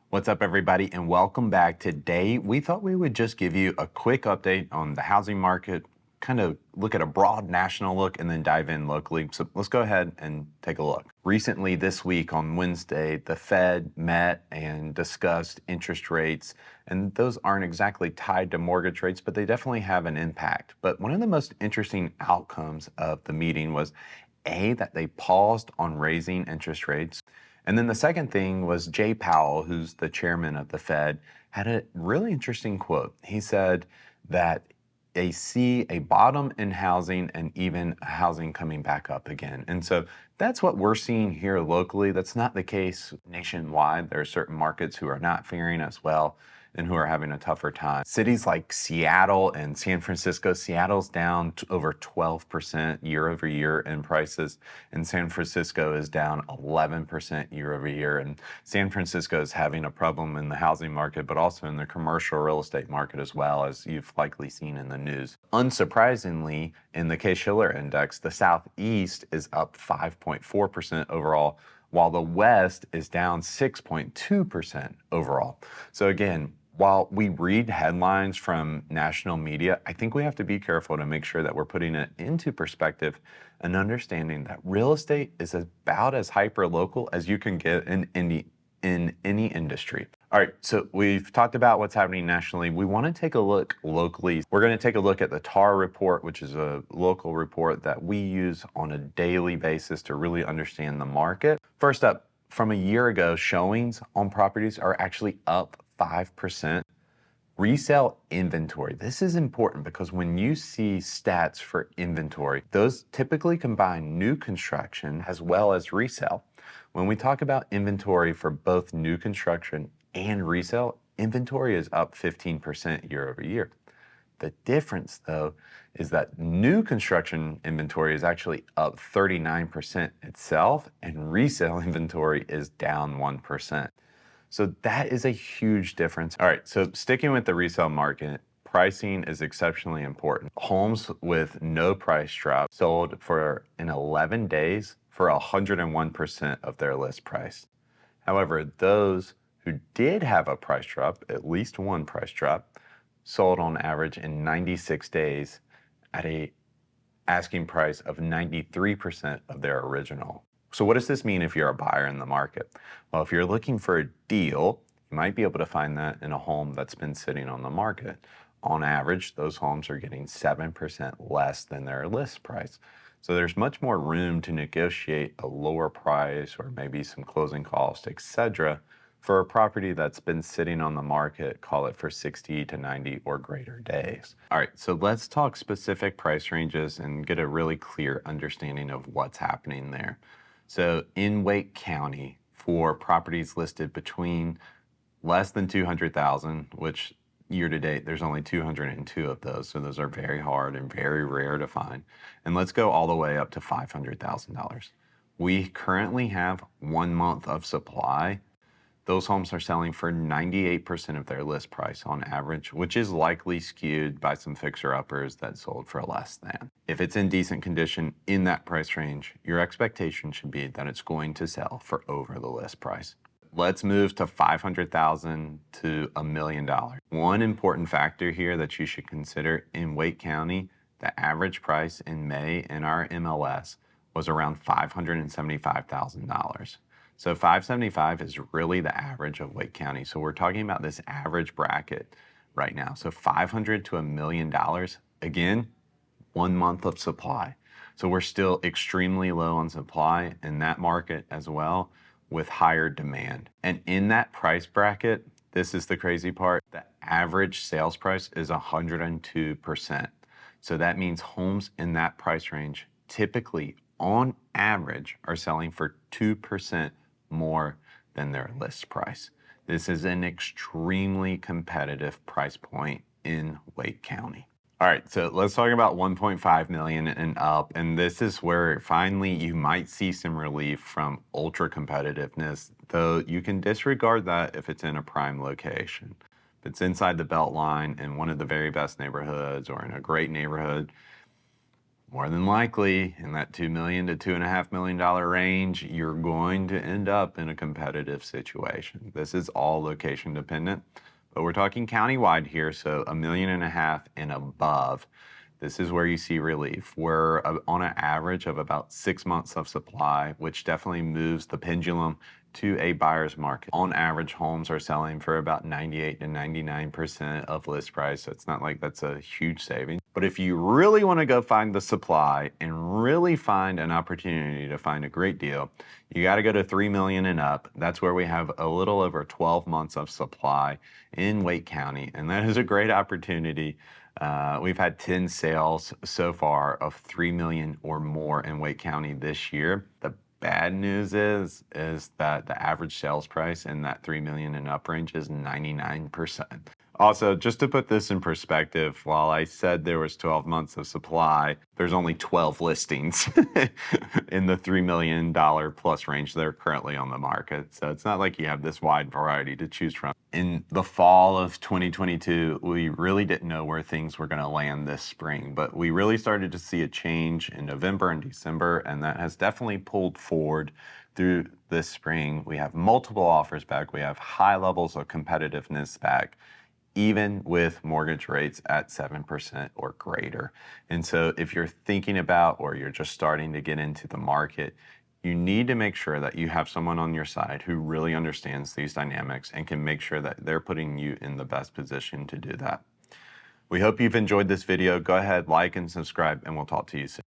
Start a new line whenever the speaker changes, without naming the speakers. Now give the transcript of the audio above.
What's up, everybody, and welcome back. Today, we thought we would just give you a quick update on the housing market, kind of look at a broad national look, and then dive in locally. So let's go ahead and take a look. Recently, this week on Wednesday, the Fed met and discussed interest rates, and those aren't exactly tied to mortgage rates, but they definitely have an impact. But one of the most interesting outcomes of the meeting was that they paused on raising interest rates. And then the second thing was Jay Powell, who's the chairman of the Fed, had a really interesting quote. He said that they see a bottom in housing and even housing coming back up again. And so that's what we're seeing here locally. That's not the case nationwide. There are certain markets who are not faring as well and who are having a tougher time. Cities like Seattle and San Francisco, Seattle's down over 12% year over year in prices, and San Francisco is down 11% year over year. And San Francisco is having a problem in the housing market, but also in the commercial real estate market as well, as you've likely seen in the news. Unsurprisingly, in the Case-Shiller Index, the Southeast is up 5.4% overall, while the West is down 6.2% overall. So again, while we read headlines from national media, I think we have to be careful to make sure that we're putting it into perspective and understanding that real estate is about as hyper-local as you can get in any industry. All right, so we've talked about what's happening nationally. We want to take a look locally. We're going to take a look at the TAR report, which is a local report that we use on a daily basis to really understand the market. First up, from a year ago, showings on properties are actually up 5%. Resale inventory. This is important because when you see stats for inventory, those typically combine new construction as well as resale. When we talk about inventory for both new construction and resale, inventory is up 15% year over year. The difference, though, is that new construction inventory is actually up 39% itself, and resale inventory is down 1%. So that is a huge difference. All right, so sticking with the resale market, pricing is exceptionally important. Homes with no price drop sold in 11 days for 101% of their list price. However, those who did have a price drop, at least one price drop, sold on average in 96 days at a asking price of 93% of their original. So what does this mean if you're a buyer in the market? Well, if you're looking for a deal, you might be able to find that in a home that's been sitting on the market. On average, those homes are getting 7% less than their list price. So there's much more room to negotiate a lower price or maybe some closing costs, etc., for a property that's been sitting on the market, call it for 60 to 90 or greater days. All right, so let's talk specific price ranges and get a really clear understanding of what's happening there. So in Wake County, for properties listed between less than 200,000, which year to date, there's only 202 of those. So those are very hard and very rare to find. And let's go all the way up to $500,000. We currently have 1 month of supply. Those homes are selling for 98% of their list price on average, which is likely skewed by some fixer-uppers that sold for less than. If it's in decent condition in that price range, your expectation should be that it's going to sell for over the list price. Let's move to $500,000 to $1 million. One important factor here that you should consider: in Wake County, the average price in May in our MLS was around $575,000. So 575 is really the average of Wake County. So we're talking about this average bracket right now. So $500,000 to $1 million, again, 1 month of supply. So we're still extremely low on supply in that market as well, with higher demand. And in that price bracket, this is the crazy part, the average sales price is 102%. So that means homes in that price range typically, on average, are selling for 2% more than their list price. This is an extremely competitive price point in Wake County. All right, so let's talk about 1.5 million and up. And this is where finally you might see some relief from ultra competitiveness, though you can disregard that if it's in a prime location. If it's inside the belt line in one of the very best neighborhoods or in a great neighborhood, more than likely in that $2 million to $2.5 million range, you're going to end up in a competitive situation. This is all location dependent, but we're talking countywide here, so $1.5 million and above. This is where you see relief. We're on an average of about 6 months of supply, which definitely moves the pendulum to a buyer's market. On average, homes are selling for about 98 to 99% of list price. So it's not like that's a huge saving. But if you really want to go find the supply and really find an opportunity to find a great deal, you got to go to 3 million and up. That's where we have a little over 12 months of supply in Wake County. And that is a great opportunity. We've had 10 sales so far of 3 million or more in Wake County this year. The bad news is that the average sales price in that 3 million and up range is 99%. Also, just to put this in perspective, while I said there was 12 months of supply, there's only 12 listings in the $3 million plus range that are currently on the market. So it's not like you have this wide variety to choose from. In the fall of 2022, we really didn't know where things were going to land this spring, but we really started to see a change in November and December, and that has definitely pulled forward through this spring. We have multiple offers back. We have high levels of competitiveness back, even with mortgage rates at 7% or greater. And so if you're thinking about, or you're just starting to get into the market, you need to make sure that you have someone on your side who really understands these dynamics and can make sure that they're putting you in the best position to do that. We hope you've enjoyed this video. Go ahead, like and subscribe, and we'll talk to you soon.